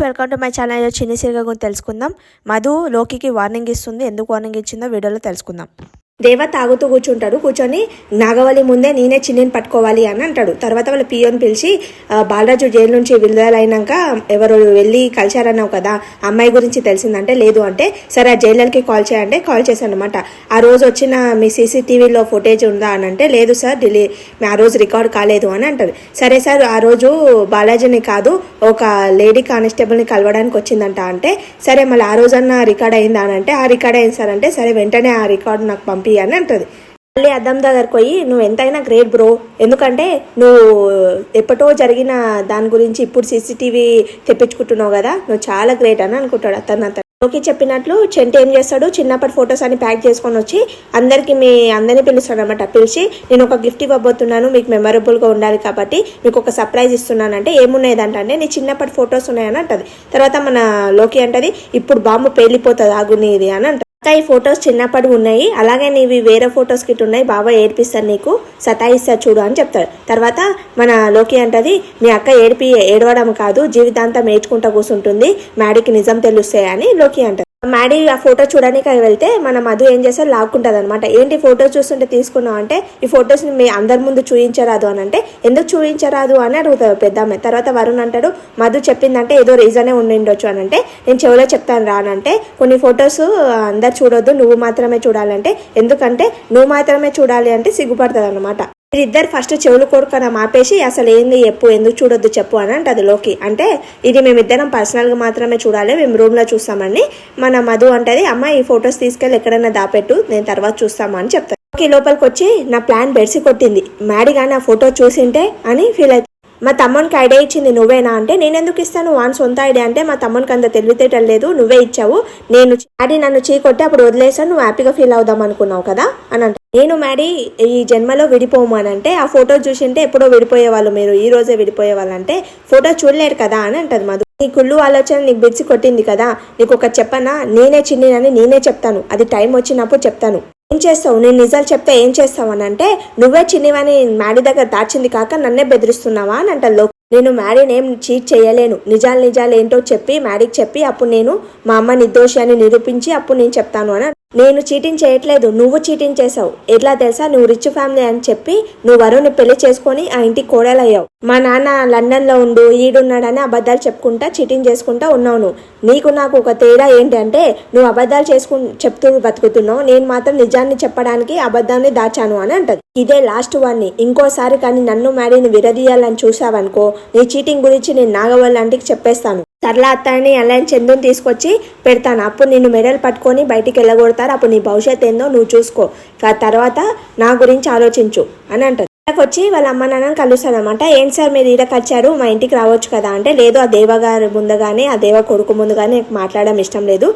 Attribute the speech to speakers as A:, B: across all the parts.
A: Welcome to my channel. చిన్ని serial గురించి తెలుసుకుందాం. మధు లోకికి వార్నింగ్ ఇస్తుంది. ఎందుకు వార్నింగ్ ఇచ్చిందో వీడియోలో తెలుసుకుందాం. దేవ తాగుతూ కూర్చుంటాడు. కూర్చొని నాగవల్లి ముందే నేనే చిన్నిని పట్టుకోవాలి అని అంటాడు. తర్వాత వాళ్ళ పియోని పిలిచి బాలరాజు జైలు నుంచి విడుదలైనాక ఎవరు వెళ్ళి కలిశారన్నావు కదా, అమ్మాయి గురించి తెలిసిందంటే లేదు అంటే సరే ఆ జైలర్కి కాల్ చేయంటే కాల్ చేశాను అనమాట. ఆ రోజు వచ్చిన మీ సీసీటీవీలో ఫుటేజ్ ఉందా అని అంటే లేదు సార్ ఆ రోజు రికార్డ్ కాలేదు అని అంటారు. సరే సార్ ఆ రోజు బాలాజీని కాదు ఒక లేడీ కానిస్టేబుల్ని కలవడానికి వచ్చిందంట అంటే సరే మళ్ళీ ఆ రోజన్నా రికార్డ్ అయిందా అని అంటే ఆ రికార్డ్ అయింది సార్ అంటే సరే వెంటనే ఆ రికార్డు నాకు పంపి అని అంటది. మళ్ళీ అద్దం దగ్గరకు పోయి నువ్వు ఎంతైనా గ్రేట్ బ్రో, ఎందుకంటే నువ్వు ఎప్పటో జరిగిన దాని గురించి ఇప్పుడు సీసీటీవీ తెప్పించుకుంటున్నావు కదా, నువ్వు చాలా గ్రేట్ అని అనుకుంటాడు. అతను ఓకే చెప్పినట్లు చెంటి ఏం చేస్తాడు, చిన్నప్పటి ఫొటోస్ అన్ని ప్యాక్ చేసుకొని వచ్చి అందరినీ పిలుస్తాడు అనమాట. పిలిచి నేను ఒక గిఫ్ట్ ఇవ్వబోతున్నాను, మీకు మెమరబుల్గా ఉండాలి కాబట్టి మీకు ఒక సర్ప్రైజ్ ఇస్తున్నానంటే ఏమున్నాయిదంటే నీ చిన్నప్పటి ఫొటోస్ ఉన్నాయని అంటది. తర్వాత మన లోకి అంటది ఇప్పుడు బాంబు పేలిపోతుంది ఆగునేది అని అంట. ఈ ఫొటోస్ చిన్నప్పటి ఉన్నాయి, అలాగే నీవి వేరే ఫొటోస్ కిట్ ఉన్నాయి, బాబా ఏడిపిస్తాను నీకు సతాయిస్తా చూడు అని చెప్తాడు. తర్వాత మన లోకి అంటది మీ అక్క ఏడవడం కాదు జీవితాంతం ఏడ్చుకుంటా కూర్చుంటుంది, మ్యాడీకి నిజం తెలుస్తాయి అని లోకి అంటారు. మ్యాడీ ఆ ఫోటో చూడడానికి వెళ్తే మన మధు ఏం చేస్తారు లాక్కుంటుంది అనమాట. ఏంటి ఫొటోస్ చూస్తుంటే తీసుకున్నావు అంటే ఈ ఫొటోస్ని మీ అందరి ముందు చూపించరాదు అని అంటే ఎందుకు చూపించరాదు అని అడుగుతారు పెద్దమ్మ. తర్వాత వరుణ్ అంటాడు మధు చెప్పిందంటే ఏదో రీజనే ఉండిండొచ్చు అని అంటే నేను చెవిలో చెప్తాను రానంటే కొన్ని ఫొటోస్ అందరు చూడొద్దు నువ్వు మాత్రమే చూడాలంటే ఎందుకంటే నువ్వు మాత్రమే చూడాలి అంటే సిగ్గుపడుతుంది అనమాట. ఇద్దరు ఫస్ట్ చెవులు కొడుకన మాపేసి అసలు ఏంది చెప్పు ఎందుకు చూడొద్దు చెప్పు అని అంటది లోకి. అంటే ఇది మేమిద్దరం పర్సనల్గా మాత్రమే చూడాలి, మేము రూమ్లో చూస్తామని మన మధు అంటది. అమ్మ ఈ ఫొటోస్ తీసుకెళ్ళి ఎక్కడైనా దాపెట్టు నేను తర్వాత చూస్తాము అని చెప్తాను. లోకి లోపలికి వచ్చి నా ప్లాన్ బెడిసి కొట్టింది, మ్యాడీ కానీ ఆ ఫోటో చూసింటే అని ఫీల్ అవుతుంది. మా తమ్మునికి ఐడియా ఇచ్చింది నువ్వేనా అంటే నేను ఎందుకు ఇస్తాను, వాన్ సొంత ఐడియా అంటే మా తమ్మునికి అంత తెలివితేటలు లేదు నువ్వే ఇచ్చావు, నేను మ్యాడీ నన్ను చీకొట్టి అప్పుడు వదిలేసాను నువ్వు హ్యాపీగా ఫీల్ అవుదాం అనుకున్నావు కదా అని అంటే నేను మ్యాడీ ఈ జన్మలో విడిపోము అని అంటే ఆ ఫోటో చూసింటే ఎప్పుడో విడిపోయేవాళ్ళు మీరు ఈ రోజే విడిపోయేవాళ్ళు అంటే ఫోటో చూడలేరు కదా అని అంటది మధు. నీ కుళ్ళు ఆలోచన నీకు బిడిసి కొట్టింది కదా, నీకు ఒక చెప్పనా నేనే చిన్నినని నేనే చెప్తాను, అది టైం వచ్చినప్పుడు చెప్తాను. ఏం చేస్తావు నేను నిజాలు చెప్తే ఏం చేస్తావు అని అంటే నువ్వే చిన్నివని మ్యాడీ దగ్గర దాచింది కాక నన్నే బెదిరిస్తున్నావా అని అంటారు. నేను మ్యాడీని ఏం చీట్ చేయలేను, నిజాలు ఏంటో చెప్పి మ్యాడీకి చెప్పి అప్పుడు నేను మా అమ్మ నిర్దోషి అని నిరూపించి అప్పుడు నేను చెప్తాను అని. నేను చీటింగ్ చేయట్లేదు నువ్వు చీటింగ్ చేసావు, ఎట్లా తెలుసా నువ్వు రిచ్ ఫ్యామిలీ అని చెప్పి నువ్వు వరుణ్ని పెళ్లి చేసుకొని ఆ ఇంటికి కోడలయ్యావు, మా నాన్న లండన్లో ఉండు ఈడున్నాడని అబద్ధాలు చెప్పుకుంటా చీటింగ్ చేసుకుంటా ఉన్నావు. నీకు నాకు ఒక తేడా ఏంటంటే నువ్వు అబద్ధాలు చెప్తూ బతుకుతున్నావు, నేను మాత్రం నిజాన్ని చెప్పడానికి అబద్ధాన్ని దాచాను అని అంటది. ఇదే లాస్ట్ వాన్ని, ఇంకోసారి కానీ నన్ను మ్యాడీని విడదీయాలని చూసావనుకో నీ చీటింగ్ గురించి నేను నాగవల్లి ఆంటీకి చెప్పేస్తాను. సర్లా అత్తాని అలా చందుని తీసుకొచ్చి పెడతాను, అప్పుడు నిన్ను మెడల్ పట్టుకొని బయటికి వెళ్ళగొడతారు, అప్పుడు నీ భవిష్యత్తు ఏందో నువ్వు చూసుకో, తర్వాత నా గురించి ఆలోచించు అని అంటారు. వచ్చి వాళ్ళ అమ్మ నాన్నని కలుస్తాడు అనమాట. ఏంటి సార్ మీరు ఈడకి వచ్చారు మా ఇంటికి రావచ్చు కదా అంటే లేదు ఆ దేవగారు ముందుగానే ఆ దేవ కొడుకు ముందుగానే మాట్లాడడం ఇష్టం లేదు,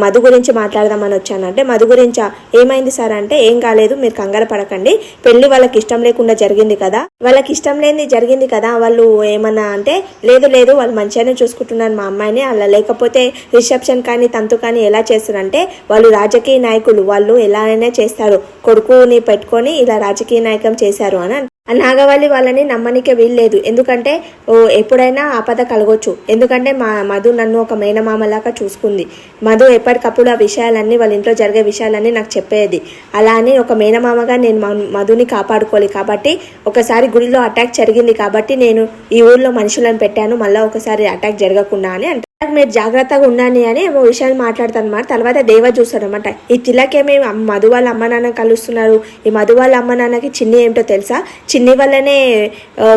A: మధు గురించి మాట్లాడదామని వచ్చాను అంటే మధు గురించా ఏమైంది సార్ అంటే ఏం కాలేదు మీరు కంగారు పడకండి, పెళ్లి వాళ్ళకి ఇష్టం లేకుండా జరిగింది కదా, వాళ్ళకి ఇష్టం లేని జరిగింది కదా, వాళ్ళు ఏమన్నా అంటే లేదు వాళ్ళు మంచిగానే చూసుకుంటున్నారు మా అమ్మాయిని, అలా లేకపోతే రిసెప్షన్ కానీ తంతు కానీ ఎలా చేస్తారంటే వాళ్ళు రాజకీయ నాయకులు, వాళ్ళు ఎలాగైనా చేస్తారు, కొడుకుని పెట్టుకొని ఇలా రాజకీయ నాయకం చేశారు అని. నాగవల్లి వాళ్ళని నమ్మనికే వీల్లేదు, ఎందుకంటే ఎప్పుడైనా ఆపద కలగొచ్చు, ఎందుకంటే మధు నన్ను ఒక మేనమామలాగా చూసుకుంది, మధు ఎప్పటికప్పుడు ఆ విషయాలన్నీ వాళ్ళ ఇంట్లో జరిగే విషయాలన్నీ నాకు చెప్పేది, అలా అని ఒక మేనమామగా నేను మధుని కాపాడుకోవాలి కాబట్టి ఒకసారి గుడిలో అటాక్ జరిగింది కాబట్టి నేను ఈ ఊర్లో మనుషులను పెట్టాను మళ్ళీ ఒకసారి అటాక్ జరగకుండా అని అంటే మీరు జాగ్రత్తగా ఉండండి అని ఏమో విషయాలు మాట్లాడతాను అనమాట. తర్వాత దేవ చూస్తాడు అనమాట. ఈ తిలకేమి మధు వాళ్ళ అమ్మ నాన్న కలుస్తున్నారు, ఈ మధు వాళ్ళ అమ్మ నాన్నకి చిన్ని ఏమిటో తెలుసా, చిన్ని వల్లనే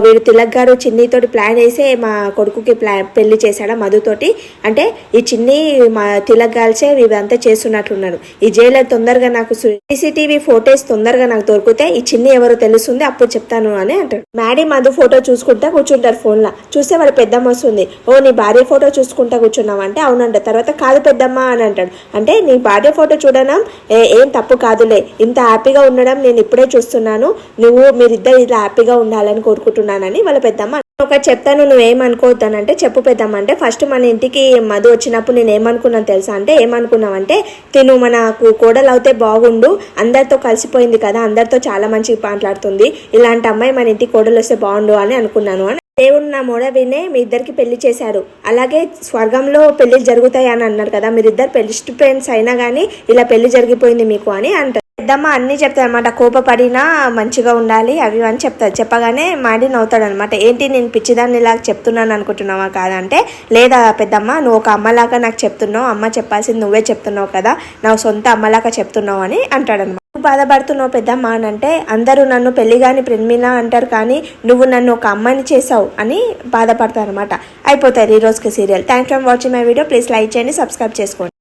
A: వీడు తిలక్ గారు చిన్నితోటి ప్లాన్ వేసి మా కొడుకుకి పెళ్లి చేశాడా మధుతోటి అంటే ఈ చిన్ని మా తిలక్ గాల్సే వీరంతా చేస్తున్నట్లున్నారు, ఈ జైలర్ తొందరగా నాకు సీసీటీవీ ఫోటోస్ తొందరగా నాకు దొరికితే ఈ చిన్ని ఎవరో తెలుస్తుంది అప్పుడు చెప్తాను అని అంటాడు. మ్యాడీ మధు ఫోటో చూసుకుంటా కూర్చుంటారు, ఫోన్లో చూస్తే వాళ్ళ పెద్దమ్మ వస్తుంది, ఓ నీ భార్య ఫోటో చూసుకుంటా కూర్చున్నావు అంటే అవునంట. తర్వాత కాదు పెద్దమ్మ అని అంటాడు, అంటే నీ భార్య ఫోటో చూడడం ఏం తప్పు కాదులే, ఇంత హ్యాపీగా ఉండడం నేను ఇప్పుడే చూస్తున్నాను, మీరిద్దరు ఇలా హ్యాపీగా ఉండాలని కోరుకుంటున్నానని వాళ్ళ పెద్దమ్మ. ఒకటి చెప్తాను నువ్వేమనుకోవద్దానంటే చెప్పు పెద్దమ్మ అంటే ఫస్ట్ మన ఇంటికి మధు వచ్చినప్పుడు నేను ఏమనుకున్నాను తెలుసా అంటే ఏమనుకున్నావంటే తిను మనకు కోడలు అవుతే బాగుండు, అందరితో కలిసిపోయింది కదా, అందరితో చాలా మంచిగా మాట్లాడుతుంది, ఇలాంటి అమ్మాయి మన ఇంటికి కోడలు వస్తే బాగుండు అని అనుకున్నాను అని దేవుడు నా మొర వినే మీ ఇద్దరికి పెళ్లి చేశాడు, అలాగే స్వర్గంలో పెళ్లి జరుగుతాయి అని అన్నారు కదా, మీరిద్దరు బెస్ట్ ఫ్రెండ్స్ అయినా కానీ ఇలా పెళ్లి జరిగిపోయింది మీకు అని అంటారు. పెద్దమ్మ అన్నీ చెప్తారు అనమాట, కోపపడినా మంచిగా ఉండాలి అవి అని చెప్తారు. చెప్పగానే మాడి నవ్వుతాడు అనమాట. ఏంటి నేను పిచ్చిదాన్ని ఇలాగ చెప్తున్నాను అనుకుంటున్నావా కాదంటే, లేదా పెద్దమ్మ నువ్వు ఒక అమ్మలాగా నాకు చెప్తున్నావు, అమ్మ చెప్పాల్సింది నువ్వే చెప్తున్నావు కదా, నా సొంత అమ్మలాగా చెప్తున్నావు అని అంటాడనమాట. బాధపడుతున్నావు పెద్దమ్మ అని అంటే, అందరూ నన్ను పెళ్లిగాని ప్రేమినా అంటారు కానీ నువ్వు నన్ను ఒక అమ్మని చేసావు అని బాధపడతారు అనమాట. అయిపోతారు ఈ రోజుకి serial. Thanks for watching my video. Please like చేయండి, సబ్స్క్రైబ్ చేసుకోండి.